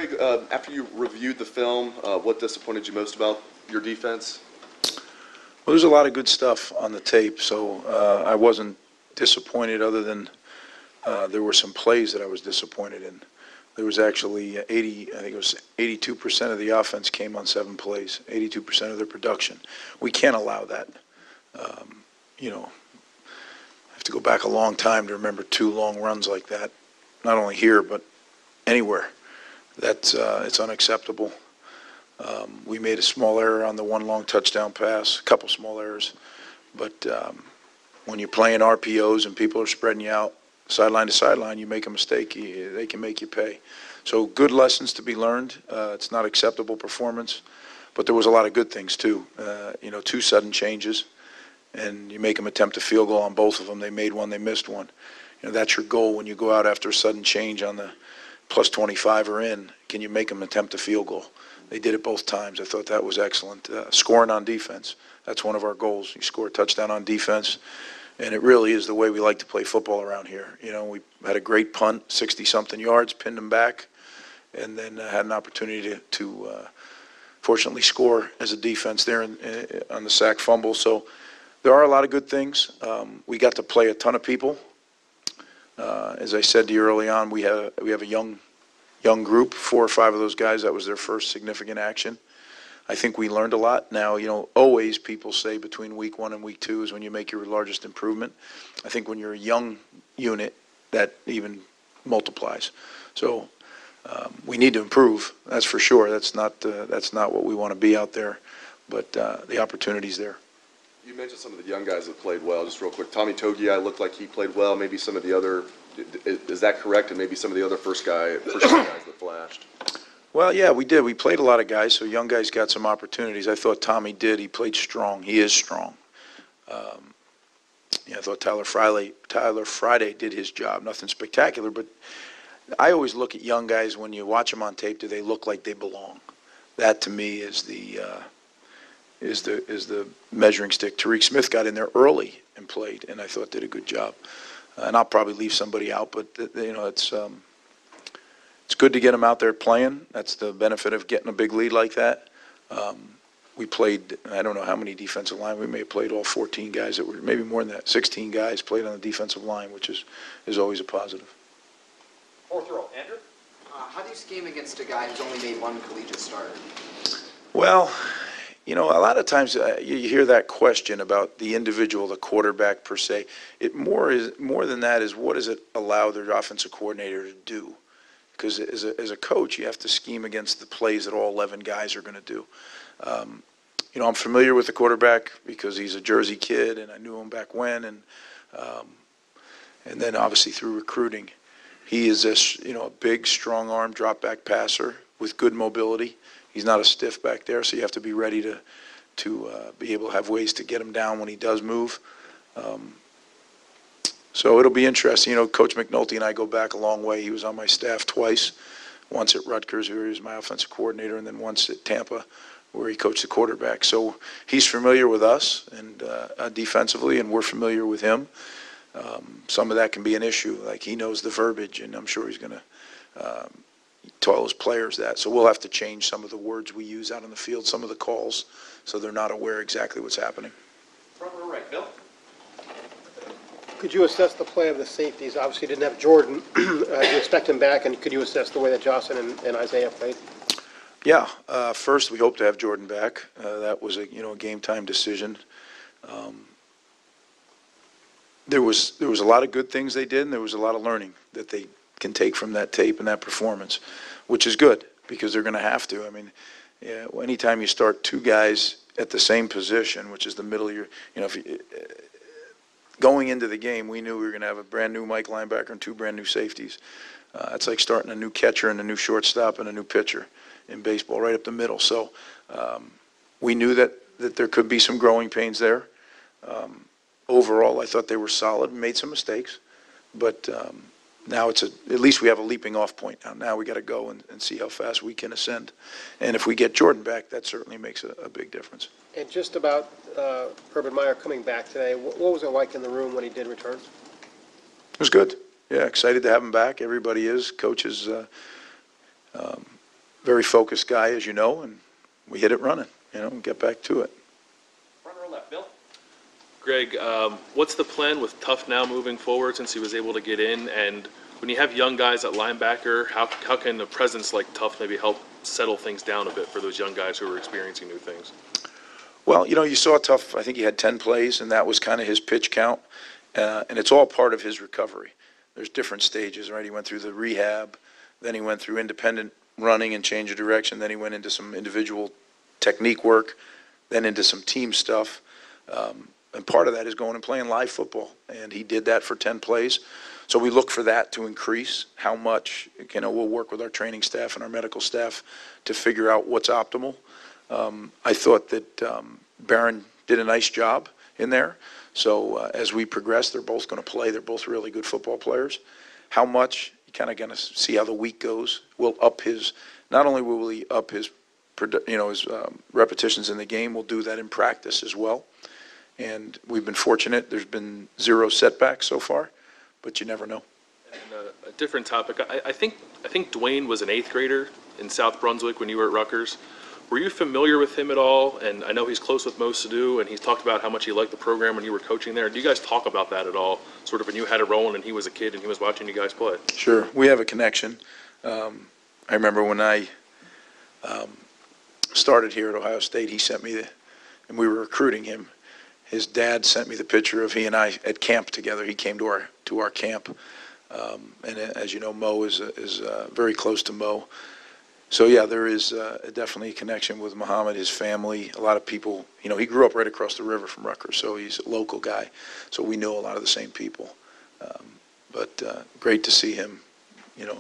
Greg, after you reviewed the film, what disappointed you most about your defense? Well, there's a lot of good stuff on the tape, so I wasn't disappointed other than there were some plays that I was disappointed in. There was actually 82% of the offense came on 7 plays, 82% of their production. We can't allow that. You know, I have to go back a long time to remember 2 long runs like that, not only here but anywhere. That's it's unacceptable. We made a small error on the 1 long touchdown pass, a couple small errors, but when you're playing RPOs and people are spreading you out sideline to sideline, you make a mistake, they can make you pay. So good lessons to be learned. It's not acceptable performance, but there was a lot of good things too. You know, 2 sudden changes, and you make them attempt a field goal on both of them. They made one, they missed one. You know, that's your goal when you go out after a sudden change on the plus 25 or in. Can you make them attempt a field goal? They did it both times. I thought that was excellent. Scoring on defense, that's one of our goals. You score a touchdown on defense, and it really is the way we like to play football around here. You know, we had a great punt, 60-something yards, pinned them back, and then had an opportunity to fortunately score as a defense there on the sack fumble. So there are a lot of good things. We got to play a ton of people. As I said to you early on, we have a young group, 4 or 5 of those guys, that was their first significant action. I think we learned a lot. Now, you know, always people say between week 1 and week 2 is when you make your largest improvement. I think when you're a young unit, that even multiplies. So we need to improve, that's for sure. That's not what we want to be out there, but the opportunity's there. You mentioned some of the young guys that played well. Just real quick, Tommy Togiai looked like he played well. Maybe some of the other, is that correct? And maybe some of the other first guys that flashed. Well, yeah, we did. We played a lot of guys, so young guys got some opportunities. I thought Tommy did. He played strong. He is strong. Yeah, I thought Tyler Friday did his job. Nothing spectacular, but I always look at young guys when you watch them on tape. Do they look like they belong? That to me is the measuring stick. Tariq Smith got in there early and played, and I thought did a good job. And I'll probably leave somebody out, but you know, it's good to get them out there playing. That's the benefit of getting a big lead like that. We played, I don't know how many defensive line. We may have played all 14 guys that were, maybe more than that. 16 guys played on the defensive line, which is always a positive. 4th row, Andrew. How do you scheme against a guy who's only made 1 collegiate start? Well, you know, a lot of times you hear that question about the individual, the quarterback per se. It more than that is what does it allow their offensive coordinator to do? Because as a coach, you have to scheme against the plays that all 11 guys are going to do. You know, I'm familiar with the quarterback because he's a Jersey kid, and I knew him back when, and then obviously through recruiting, he is a big, strong-arm drop-back passer with good mobility. He's not a stiff back there, so you have to be ready to be able to have ways to get him down when he does move. So it'll be interesting. You know, Coach McNulty and I go back a long way. He was on my staff twice, once at Rutgers, where he was my offensive coordinator, and then once at Tampa, where he coached the quarterback. So he's familiar with us and defensively, and we're familiar with him. Some of that can be an issue. Like, he knows the verbiage, and I'm sure he's going to tell his players that. So we'll have to change some of the words we use out on the field, some of the calls, so they're not aware exactly what's happening. Front row right, Bill. Could you assess the play of the safeties? Obviously, you didn't have Jordan. Do you expect him back, and could you assess the way that Johnson and Isaiah played? Yeah. First, we hope to have Jordan back. That was a game time decision. There was a lot of good things they did, and there was a lot of learning that they can take from that tape and that performance, which is good because they're going to have to. I mean, yeah, anytime you start 2 guys at the same position, which is the middle of your, going into the game, we knew we were going to have a brand new Mike linebacker and 2 brand new safeties. It's like starting a new catcher and a new shortstop and a new pitcher in baseball right up the middle. So we knew that there could be some growing pains there. Overall, I thought they were solid, made some mistakes, but now at least we have a leaping off point now. Now we got to go and see how fast we can ascend. And if we get Jordan back, that certainly makes a big difference. And just about Urban Meyer coming back today, what was it like in the room when he did return? It was good. Yeah, excited to have him back. Everybody is. Coach is very focused guy, as you know, and we hit it running, and get back to it. Front row left, Bill. Greg, what's the plan with Tough now moving forward since he was able to get in? And when you have young guys at linebacker, how can a presence like Tough maybe help settle things down a bit for those young guys who are experiencing new things? Well, you saw Tough, I think he had 10 plays, and that was kind of his pitch count, and it's all part of his recovery. There's different stages, right? He went through the rehab, then he went through independent running and change of direction, then he went into some individual technique work, then into some team stuff. And part of that is going and playing live football, and he did that for 10 plays. So we look for that to increase. How much, we'll work with our training staff and our medical staff to figure out what's optimal. I thought that Barron did a nice job in there. So as we progress, they're both going to play. They're both really good football players. How much, you kind of going to see how the week goes. We'll up his, not only will we up his, his repetitions in the game, we'll do that in practice as well. And we've been fortunate. There's been 0 setbacks so far, but you never know. And a different topic. I think Dwayne was an 8th grader in South Brunswick when you were at Rutgers. Were you familiar with him at all? And I know he's close with Mo Sadoo, and he's talked about how much he liked the program when you were coaching there. Do you guys talk about that at all? Sort of when you had it rolling and he was a kid and he was watching you guys play? Sure. We have a connection. I remember when I started here at Ohio State, he sent me and we were recruiting him. His dad sent me the picture of he and I at camp together. He came to our camp, and as you know, Mo is very close to Mo. So yeah, there is definitely a connection with Muhammad, his family. A lot of people, he grew up right across the river from Rutgers, so he's a local guy. So we know a lot of the same people. But great to see him,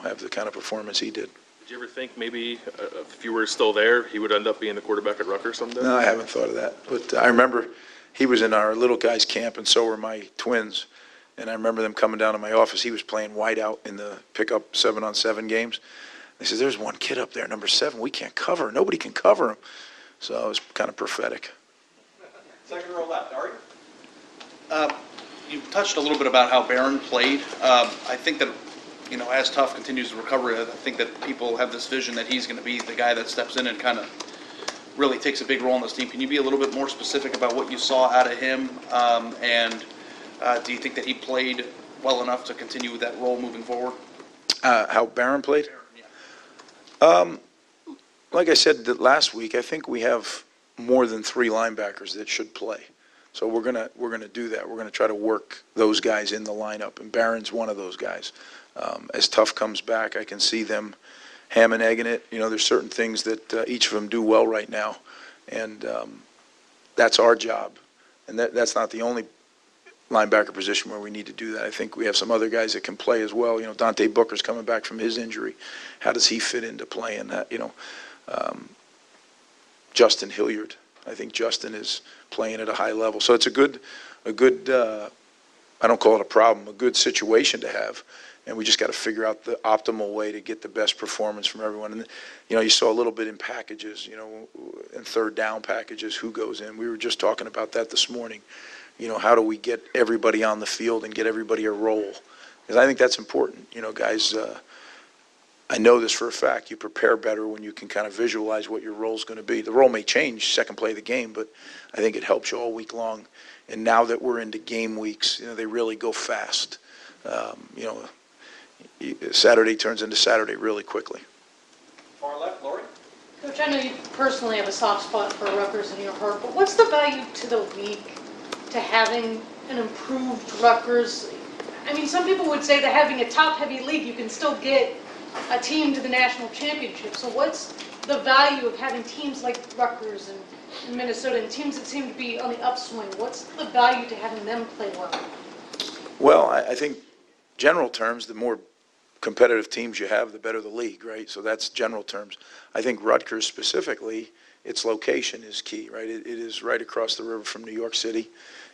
have the kind of performance he did. Did you ever think maybe if you were still there, he would end up being the quarterback at Rutgers someday? No, I haven't thought of that. But I remember he was in our little guys camp, and so were my twins. And I remember them coming down to my office. He was playing whiteout in the pickup 7-on-7 games. They said, "There's one kid up there, number 7. We can't cover. Nobody can cover him." So it was kind of prophetic. Second row left, Ari. You touched a little bit about how Barron played. I think that, as Tough continues to recover, I think that people have this vision that he's going to be the guy that steps in and kind of really takes a big role in this team. Can you be a little bit more specific about what you saw out of him? And do you think that he played well enough to continue with that role moving forward? How Barron played? Yeah. Like I said last week, I think we have more than 3 linebackers that should play. So we're gonna do that. We're gonna try to work those guys in the lineup, and Barron's one of those guys. As Tough comes back, I can see them ham and egging it. There's certain things that each of them do well right now, and that's our job. And that's not the only linebacker position where we need to do that. I think we have some other guys that can play as well. Dante Booker's coming back from his injury. How does he fit into playing that? Justin Hilliard. I think Justin is playing at a high level. So it's a good, I don't call it a problem, a good situation to have. And we just got to figure out the optimal way to get the best performance from everyone. And, you saw a little bit in packages, in third down packages, who goes in. We were just talking about that this morning. How do we get everybody on the field and get everybody a role? Because I think that's important. Guys, I know this for a fact. You prepare better when you can kind of visualize what your role's going to be. The role may change second play of the game, but I think it helps you all week long. And now that we're into game weeks, they really go fast. Saturday turns into Saturday really quickly. Far left, Lori. Coach, I know you personally have a soft spot for Rutgers in your heart, but what's the value to the league to having an improved Rutgers? I mean, some people would say that having a top-heavy league, you can still get a team to the national championship. So what's the value of having teams like Rutgers and Minnesota and teams that seem to be on the upswing? What's the value to having them play well? Well, I think general terms, the more competitive teams you have, the better the league, right? So that's general terms. I think Rutgers specifically, its location is key, right? It is right across the river from New York City.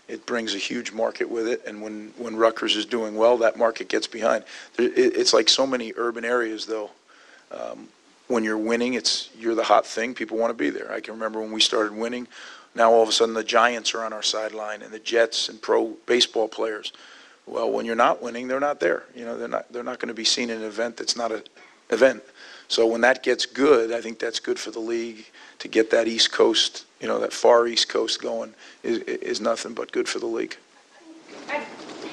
It brings a huge market with it, and when Rutgers is doing well, that market gets behind. It's like so many urban areas, though. When you're winning, you're the hot thing. People want to be there. I can remember when we started winning. Now all of a sudden the Giants are on our sideline, and the Jets and pro baseball players. Well, when you're not winning, they're not there. They're not going to be seen in an event that's not an event. So when that gets good, I think that's good for the league. To get that East Coast, that far East Coast going is nothing but good for the league. I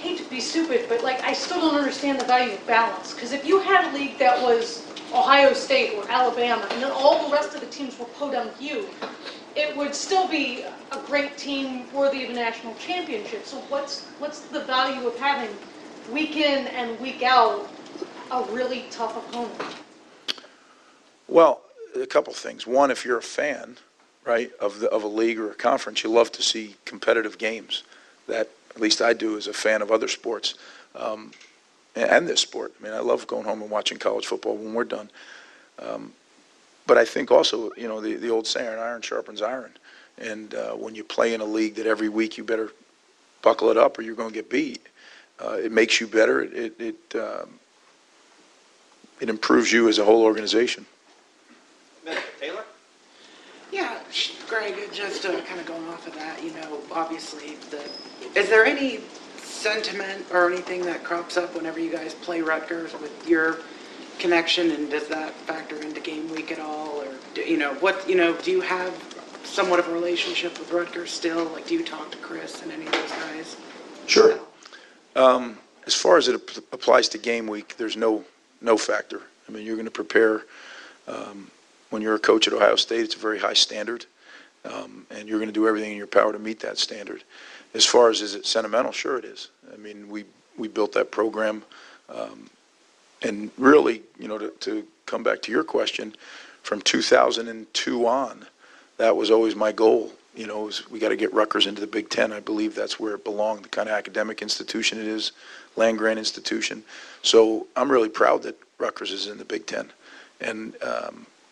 hate to be stupid, but like, I still don't understand the value of balance. Because if you had a league that was Ohio State or Alabama, and then all the rest of the teams were podunk you, it would still be a great team worthy of a national championship. So what's the value of having week in and week out a really tough opponent? Well, a couple things. One, if you're a fan, right, of a league or a conference, you love to see competitive games. That, at least I do as a fan of other sports, and this sport. I mean, I love going home and watching college football when we're done. But I think also, the old saying, iron sharpens iron. And when you play in a league that every week you better buckle it up or you're going to get beat, it makes you better. It improves you as a whole organization. Taylor? Yeah, Greg, just kind of going off of that, obviously, is there any sentiment or anything that crops up whenever you guys play Rutgers with your connection, and does that factor into game week at all? Or, do you have somewhat of a relationship with Rutgers still? Like, do you talk to Chris and any of those guys? Sure. As far as it applies to game week, there's no factor. I mean, you're going to prepare. When you're a coach at Ohio State, it's a very high standard, and you're going to do everything in your power to meet that standard. As far as is it sentimental, sure it is. I mean, we built that program, and really, to come back to your question, from 2002 on, that was always my goal. We got to get Rutgers into the Big Ten. I believe that's where it belonged, the kind of academic institution it is, land-grant institution. So I'm really proud that Rutgers is in the Big Ten. And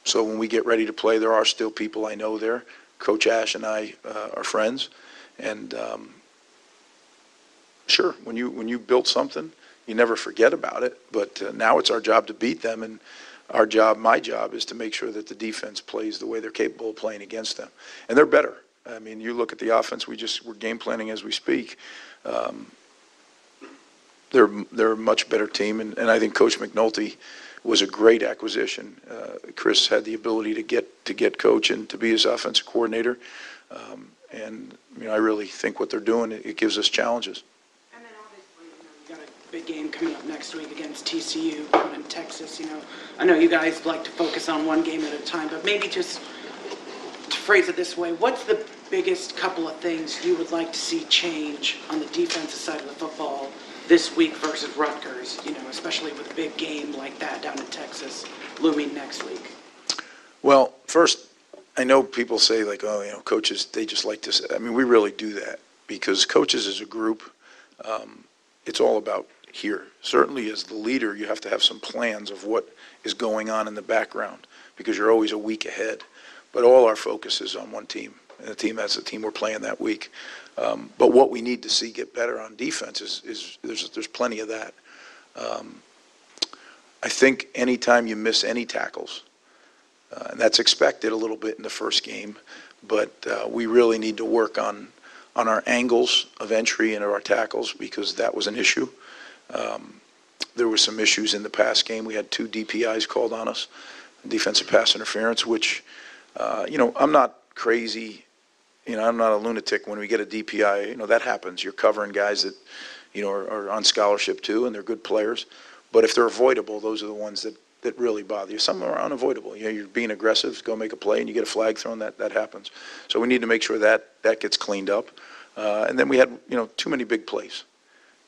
so when we get ready to play, there are still people I know there. Coach Ash and I are friends. And sure, when you built something, you never forget about it. But now it's our job to beat them. And my job is to make sure that the defense plays the way they're capable of playing against them. And they're better. I mean, you look at the offense, we're game planning as we speak. They're a much better team. And I think Coach McNulty was a great acquisition. Chris had the ability to get Coach and to be his offensive coordinator. And I really think what they're doing, it gives us challenges. And then obviously, we got a big game coming up next week against TCU down in Texas. I know you guys like to focus on one game at a time, but maybe just to phrase it this way, what's the biggest couple of things you would like to see change on the defensive side of the football this week versus Rutgers, especially with a big game like that down in Texas looming next week? Well, first, I know people say like, coaches, they just like to, I mean, we really do that because coaches as a group, it's all about here. Certainly as the leader, you have to have some plans of what is going on in the background because you're always a week ahead. But all our focus is on one team, and that's the team we're playing that week. But what we need to see get better on defense is there's plenty of that. I think anytime you miss any tackles, and that's expected a little bit in the first game, but we really need to work on our angles of entry into our tackles because that was an issue. There were some issues in the past game. We had 2 DPIs called on us, defensive pass interference, which, I'm not crazy. I'm not a lunatic. When we get a DPI, that happens. You're covering guys that, are on scholarship too, and they're good players. But if they're avoidable, those are the ones that really bother you. Some are unavoidable. You're being aggressive, go make a play, and you get a flag thrown, that happens. So we need to make sure that gets cleaned up. And then we had, too many big plays.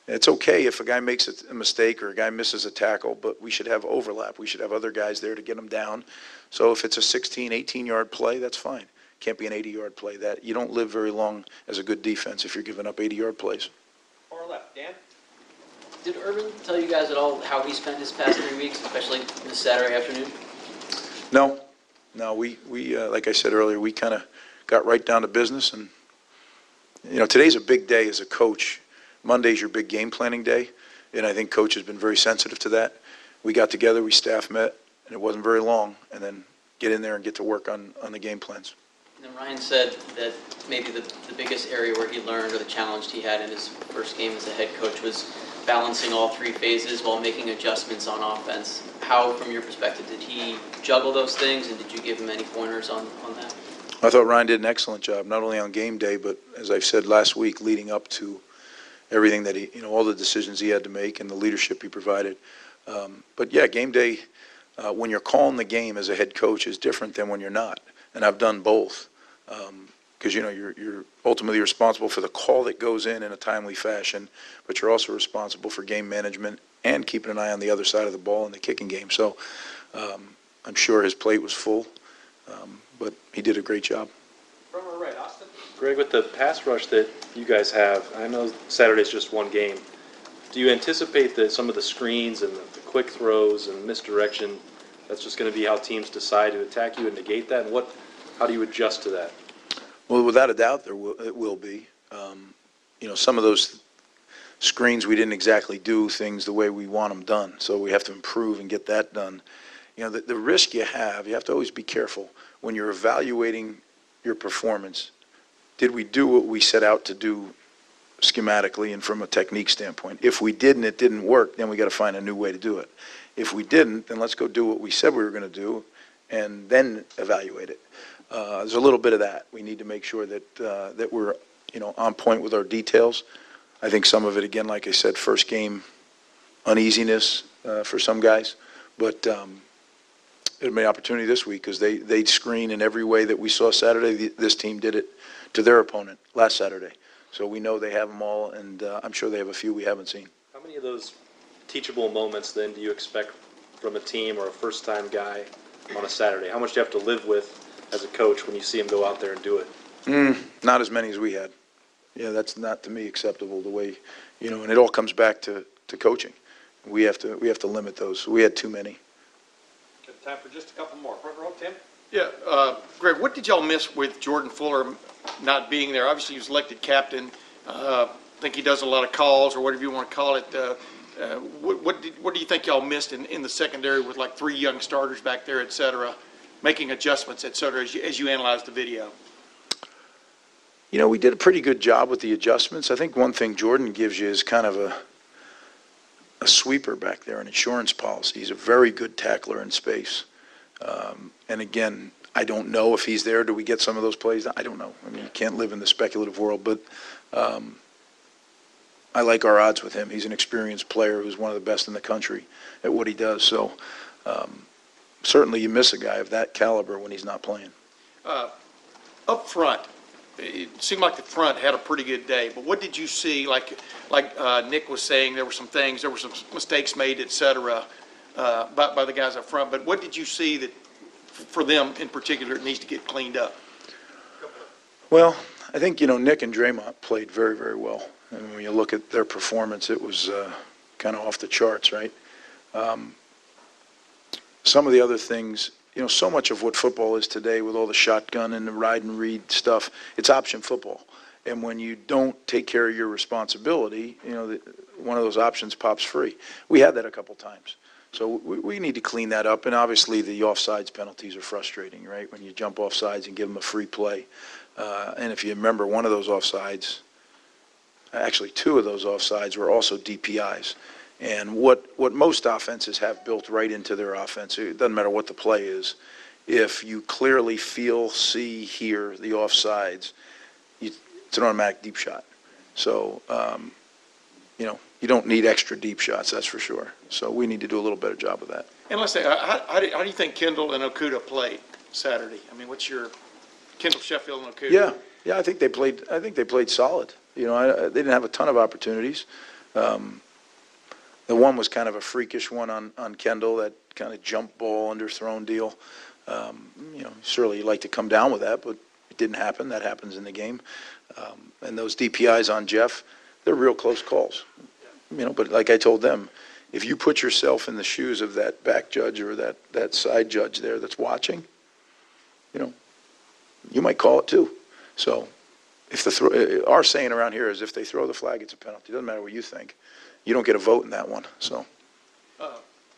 It's okay if a guy makes a mistake or a guy misses a tackle, but we should have overlap. We should have other guys there to get them down. So if it's a 16, 18-yard play, that's fine. Can't be an 80-yard play. That you don't live very long as a good defense if you're giving up 80-yard plays. Far left, Dan? Did Urban tell you guys at all how he spent his past 3 weeks, especially this Saturday afternoon? No. We like I said earlier, we kind of got right down to business. And, today's a big day as a coach. Monday's your big game planning day, and I think Coach has been very sensitive to that. We got together, we staff met, and it wasn't very long, and then get in there and get to work on the game plans. And then Ryan said that maybe the biggest area where he learned or the challenge he had in his first game as a head coach was balancing all three phases while making adjustments on offense. How, from your perspective, did he juggle those things, and did you give him any pointers on that? I thought Ryan did an excellent job, not only on game day, but as I've said last week, leading up to everything that he, all the decisions he had to make and the leadership he provided. But yeah, game day, when you're calling the game as a head coach is different than when you're not. And I've done both. Because, you're ultimately responsible for the call that goes in a timely fashion, but you're also responsible for game management and keeping an eye on the other side of the ball in the kicking game. So I'm sure his plate was full, but he did a great job. From our right, Austin. Greg, with the pass rush that you guys have, I know Saturday's just one game. Do you anticipate that some of the screens and the quick throws and misdirection, that's just going to be how teams decide to attack you and negate that? And how do you adjust to that? Well, without a doubt, it will be. Some of those screens, we didn't exactly do things the way we want them done, so we have to improve and get that done. The risk you have to always be careful when you're evaluating your performance. Did we do what we set out to do schematically and from a technique standpoint? If we didn't, it didn't work, then we got to find a new way to do it. If we didn't, then let's go do what we said we were going to do and then evaluate it. There's a little bit of that. We need to make sure that we're, on point with our details. I think some of it, again, like I said, first game uneasiness for some guys, but it'll be an opportunity this week because they screen in every way that we saw Saturday. This team did it to their opponent last Saturday. So we know they have them all, and I'm sure they have a few we haven't seen. How many of those teachable moments then do you expect from a team or a first-time guy on a Saturday? How much do you have to live with as a coach when you see him go out there and do it? Not as many as we had. Yeah, that's not, to me, acceptable the way, and it all comes back to coaching. We have to limit those. We had too many. Good time for just a couple more. Front row, Tim. Yeah, Greg, what did y'all miss with Jordan Fuller not being there? Obviously, he was elected captain. I think he does a lot of calls or whatever you want to call it. What do you think y'all missed in the secondary with like 3 young starters back there, et cetera, making adjustments, et cetera, as you analyze the video? We did a pretty good job with the adjustments. I think one thing Jordan gives you is kind of a sweeper back there, an insurance policy. He's a very good tackler in space. And again, I don't know if he's there. Do we get some of those plays? I don't know. I mean, you can't live in the speculative world, but I like our odds with him. He's an experienced player who's one of the best in the country at what he does. So certainly you miss a guy of that caliber when he's not playing. Up front, it seemed like the front had a pretty good day, but what did you see? Like Nick was saying, there were some mistakes made, et cetera, by the guys up front. But what did you see that, for them in particular, it needs to get cleaned up? Well, I think, Nick and Draymond played very, very well. And when you look at their performance, it was kind of off the charts, right? Some of the other things, so much of what football is today with all the shotgun and the ride and read stuff, it's option football. And when you don't take care of your responsibility, one of those options pops free. We had that a couple times. So we need to clean that up. And obviously the offsides penalties are frustrating, right? When you jump offsides and give them a free play. And if you remember, one of those offsides, actually 2 of those offsides were also DPIs. And what most offenses have built right into their offense, it doesn't matter what the play is, if you clearly feel, see, hear the offsides, it's an automatic deep shot. So, you don't need extra deep shots, that's for sure. So we need to do a little better job of that. And let's say, how do you think Kendall and Okudah played Saturday? I mean, what's your Kendall, Sheffield, and Okudah? Yeah, I think they played solid. They didn't have a ton of opportunities. The one was kind of a freakish one on Kendall, that kind of jump ball underthrown deal. Certainly you'd like to come down with that, but it didn't happen. That happens in the game. And those DPIs on Jeff, they're real close calls. But like I told them, if you put yourself in the shoes of that back judge or that side judge there that's watching, you might call it too. So our saying around here is if they throw the flag, it's a penalty. It doesn't matter what you think. You don't get a vote in that one. So,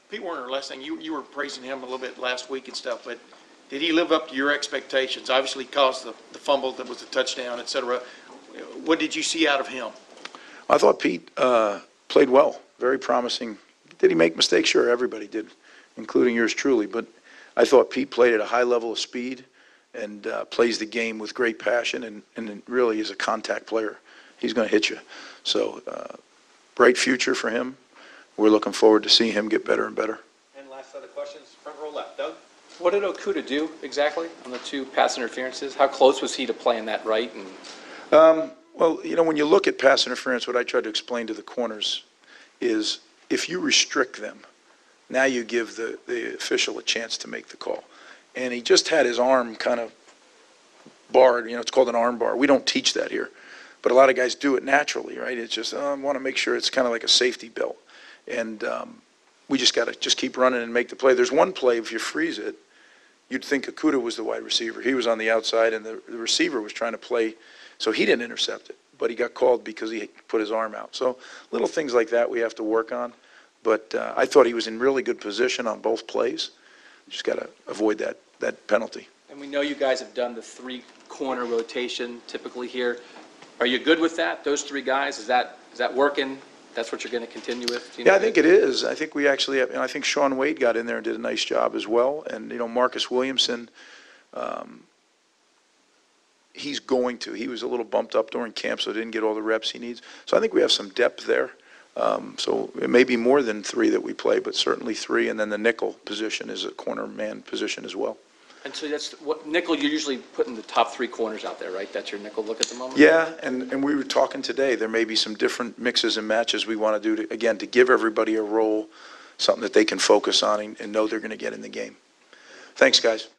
Pete Werner, last thing, you were praising him a little bit last week and stuff, but did he live up to your expectations? Obviously, he caused the fumble that was a touchdown, et cetera. What did you see out of him? I thought Pete played well, very promising. Did he make mistakes? Sure, everybody did, including yours truly. But I thought Pete played at a high level of speed and plays the game with great passion and really is a contact player. He's going to hit you. So bright future for him. We're looking forward to seeing him get better and better. And last set of questions, front row left. Doug? What did Okuda do exactly on the 2 pass interferences? How close was he to playing that right? And Well, when you look at pass interference, what I tried to explain to the corners is if you restrict them, now you give the official a chance to make the call. And he just had his arm kind of barred. It's called an arm bar. We don't teach that here. But a lot of guys do it naturally, right? It's just, I want to make sure it's kind of like a safety belt. And we just got to just keep running and make the play. There's one play, if you freeze it, you'd think Okuda was the wide receiver. He was on the outside, and the receiver was trying to play, so he didn't intercept it. But he got called because he put his arm out. So little things like that we have to work on. But I thought he was in really good position on both plays. Just got to avoid that penalty. and we know you guys have done the 3-corner rotation typically here. Are you good with that, those 3 guys? Is that working? That's what you're going to continue with? Yeah, I think it is. I think we actually have, and I think Sean Wade got in there and did a nice job as well. And, Marcus Williamson, he was a little bumped up during camp, so didn't get all the reps he needs. So I think we have some depth there. So it may be more than 3 that we play, but certainly 3. And then the nickel position is a corner man position as well. And so that's what nickel, you're usually putting the top 3 corners out there, right? That's your nickel look at the moment? Yeah, and we were talking today, there may be some different mixes and matches we want to do, to give everybody a role, something that they can focus on and know they're going to get in the game. Thanks, guys.